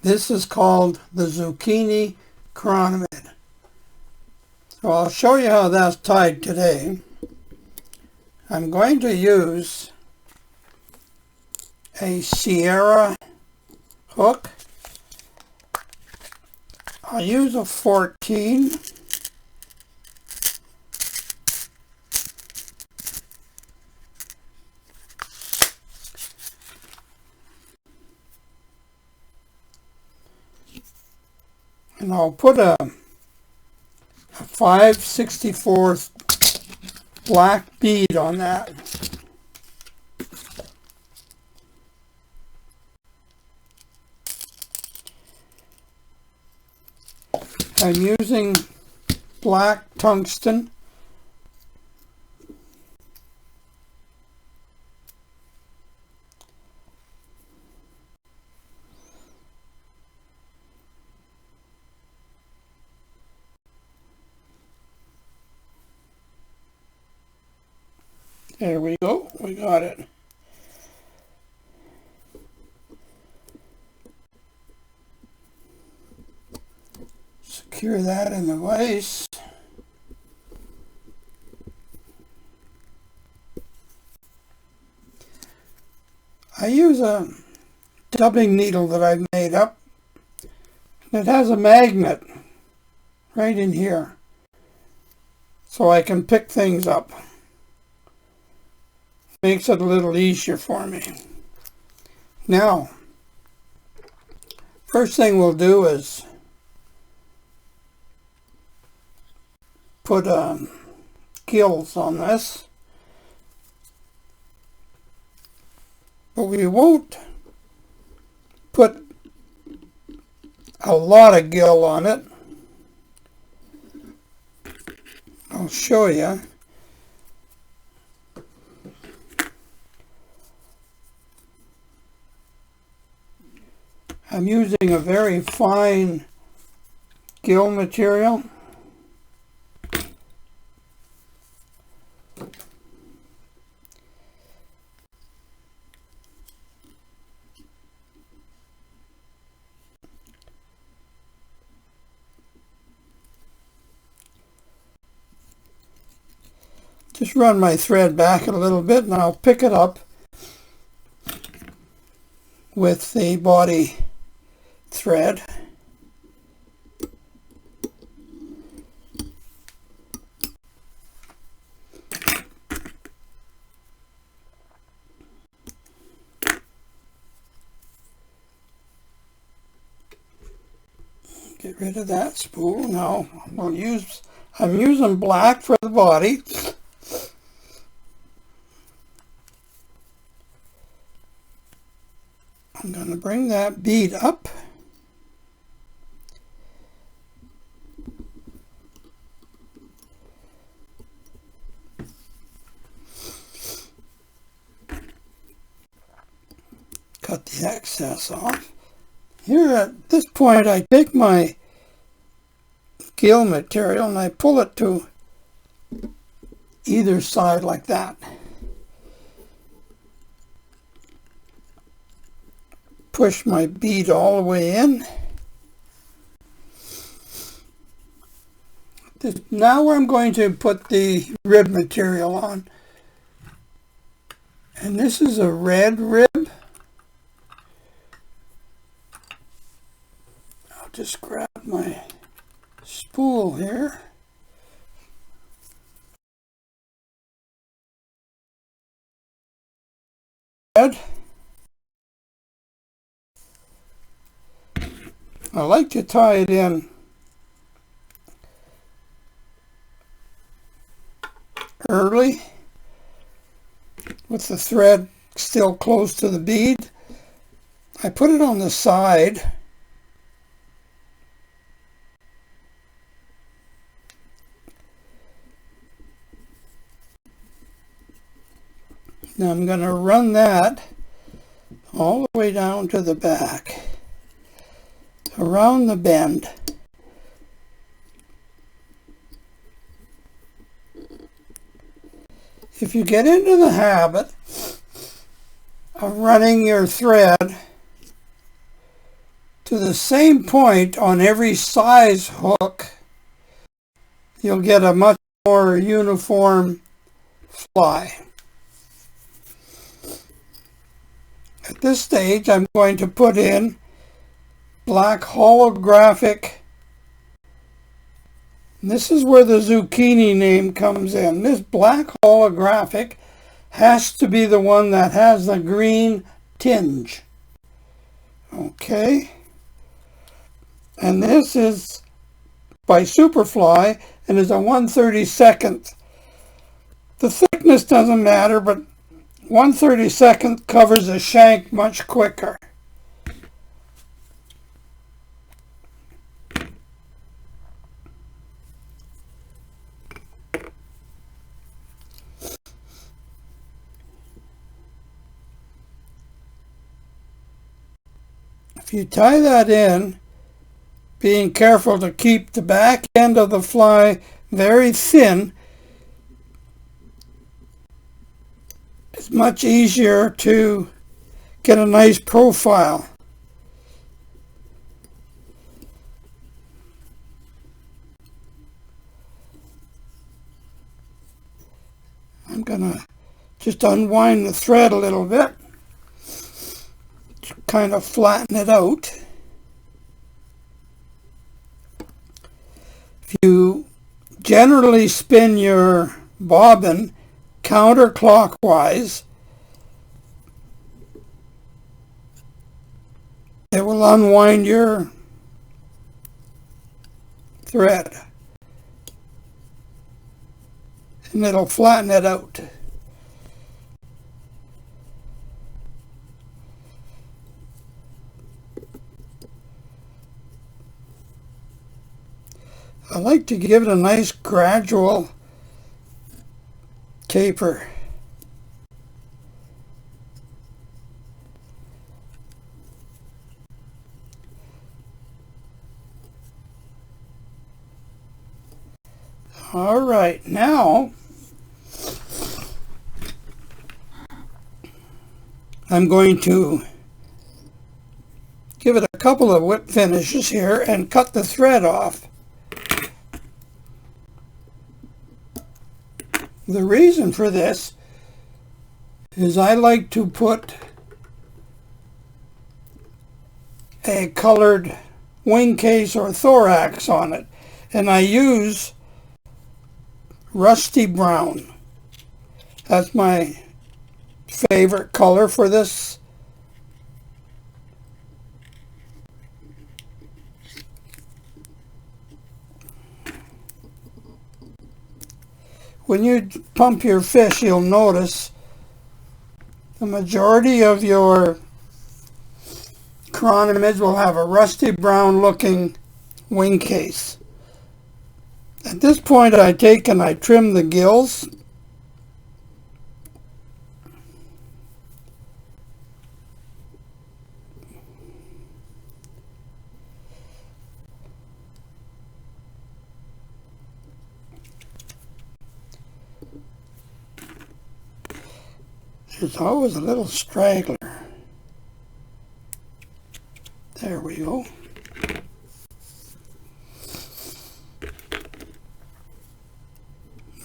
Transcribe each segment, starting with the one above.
This is called the Zucchini chironomid. So I'll show you how that's tied today. I'm going to use a Sierra hook. I'll use a 14. And I'll put a 5/64 black bead on that. I'm using black tungsten. There we go, we got it. Secure that in the vise. I use a dubbing needle that I've made up. It has a magnet right in here, so I can pick things up. Makes it a little easier for me. Now, first thing we'll do is put gills on this, but we won't put a lot of gill on it. I'll show you. I'm using a very fine gill material. Just run my thread back a little bit and I'll pick it up with the body thread. Get rid of that spool. Now I'm using black for the body. I'm going to bring that bead up. Cut the excess off. Here at this point I take my gill material and I pull it to either side like that. Push my bead all the way in. Now where I'm going to put the rib material on. And this is a red rib. I'll just grab my spool here. Red. I like to tie it in early with the thread still close to the bead. I put it on the side. Now I'm going to run that all the way down to the back, around the bend. If you get into the habit of running your thread to the same point on every size hook, you'll get a much more uniform fly. At this stage, I'm going to put in black holographic. And this is where the zucchini name comes in. This black holographic has to be the one that has the green tinge. Okay. And this is by Superfly and is a 1/32. The thickness doesn't matter, but 1/32 covers a shank much quicker. If you tie that in, being careful to keep the back end of the fly very thin, it's much easier to get a nice profile. I'm going to just unwind the thread a little bit to kind of flatten it out. If you generally spin your bobbin counterclockwise, it will unwind your thread and it'll flatten it out. I like to give it a nice gradual taper. All right, now I'm going to give it a couple of whip finishes here and cut the thread off. The reason for this is I like to put a colored wing case or thorax on it, and I use rusty brown. That's my favorite color for this. When you pump your fish, you'll notice the majority of your chironomids will have a rusty brown looking wing case. At this point, I take and I trim the gills. There's always a little straggler. There we go.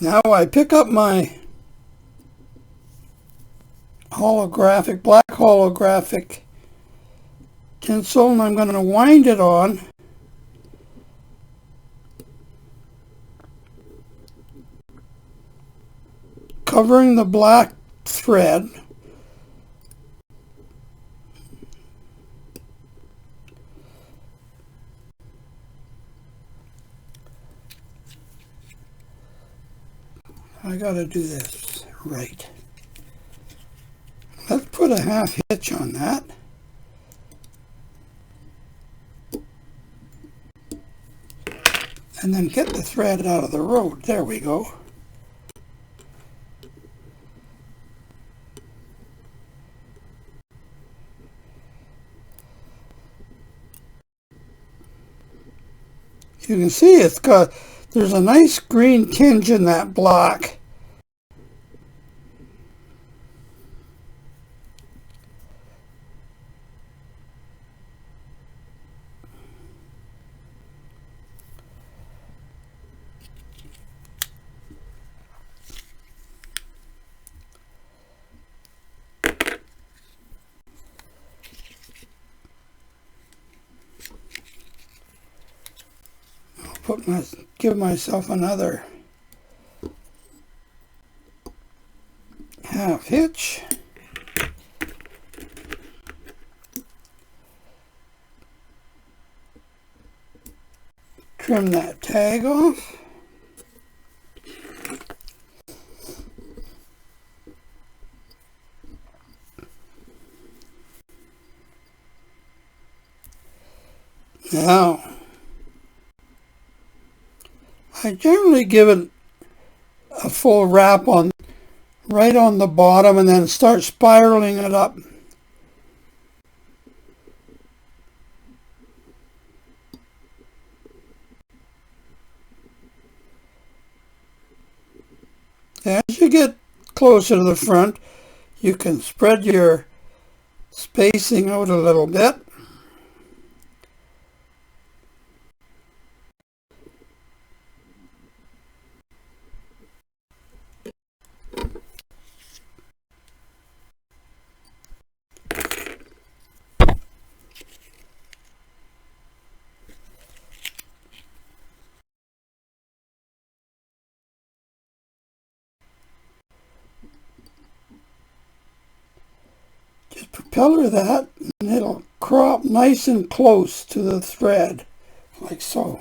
Now I pick up my black holographic tinsel, and I'm going to wind it on. Covering the black thread. I gotta do this right. Let's put a half hitch on that. And then get the thread out of the road. There we go. You can see there's a nice green tinge in that black. give myself another half hitch. Trim that tag off. Now, I generally give it a full wrap on right on the bottom and then start spiraling it up. As you get closer to the front, you can spread your spacing out a little bit. Just propeller that and it'll crop nice and close to the thread, like so.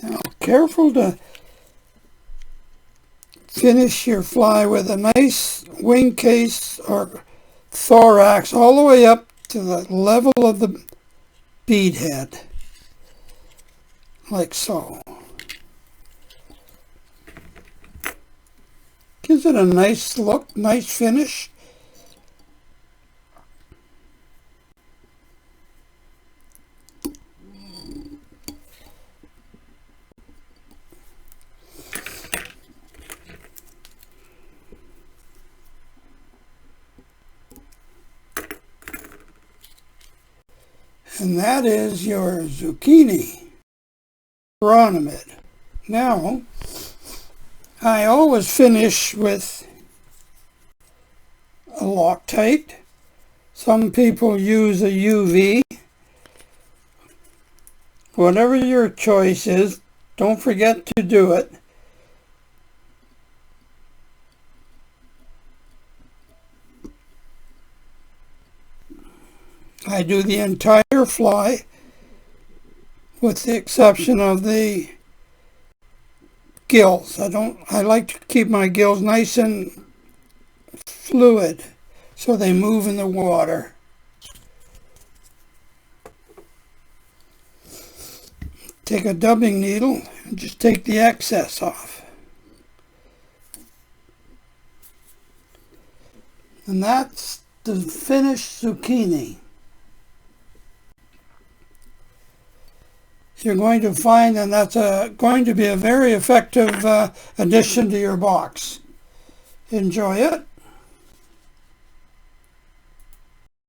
Now, careful to finish your fly with a nice wing case or thorax all the way up to the level of the bead head, like so. Gives it a nice look, nice finish. And that is your zucchini chironomid. Now, I always finish with a Loctite. Some people use a UV. Whatever your choice is, don't forget to do it. I do the entire fly with the exception of the gills. I like to keep my gills nice and fluid so they move in the water. Take a dubbing needle and just take the excess off. And that's the finished zucchini. You're going to find that that's going to be a very effective addition to your box. Enjoy it.